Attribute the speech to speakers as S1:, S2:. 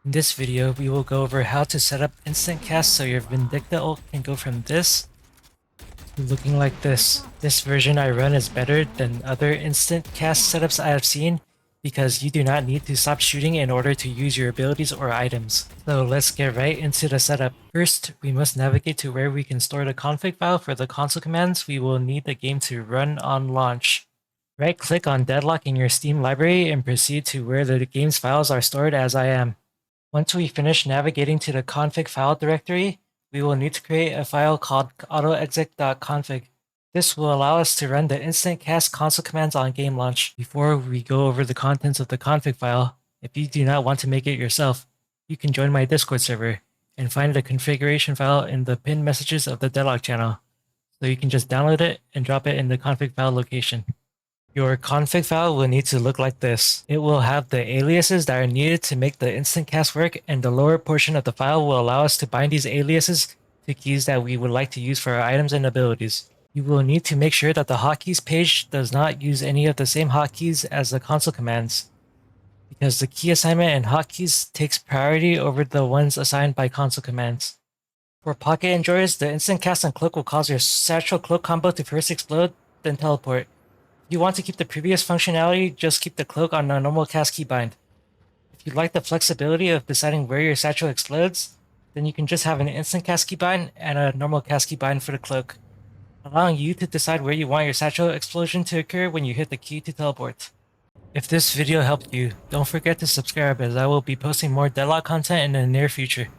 S1: In this video, we will go over how to set up instant cast so your Vindicta ult can go from this to looking like this. This version I run is better than other instant cast setups I have seen because you do not need to stop shooting in order to use your abilities or items. So let's get right into the setup. First, we must navigate to where we can store the config file for the console commands we will need the game to run on launch. Right-click on Deadlock in your Steam library and proceed to where the game's files are stored as I am. Once we finish navigating to the config file directory, we will need to create a file called autoexec.config. This will allow us to run the instant cast console commands on game launch. Before we go over the contents of the config file, if you do not want to make it yourself, you can join my Discord server and find the configuration file in the pinned messages of the Deadlock channel. So you can just download it and drop it in the config file location. Your config file will need to look like this. It will have the aliases that are needed to make the instant cast work, and the lower portion of the file will allow us to bind these aliases to keys that we would like to use for our items and abilities. You will need to make sure that the hotkeys page does not use any of the same hotkeys as the console commands, because the key assignment and hotkeys takes priority over the ones assigned by console commands. For pocket enjoyers, the instant cast and cloak will cause your satchel cloak combo to first explode, then teleport. If you want to keep the previous functionality, just keep the cloak on a normal cast keybind. If you like the flexibility of deciding where your satchel explodes, then you can just have an instant cast keybind and a normal cast keybind for the cloak, allowing you to decide where you want your satchel explosion to occur when you hit the key to teleport. If this video helped you, don't forget to subscribe as I will be posting more Deadlock content in the near future.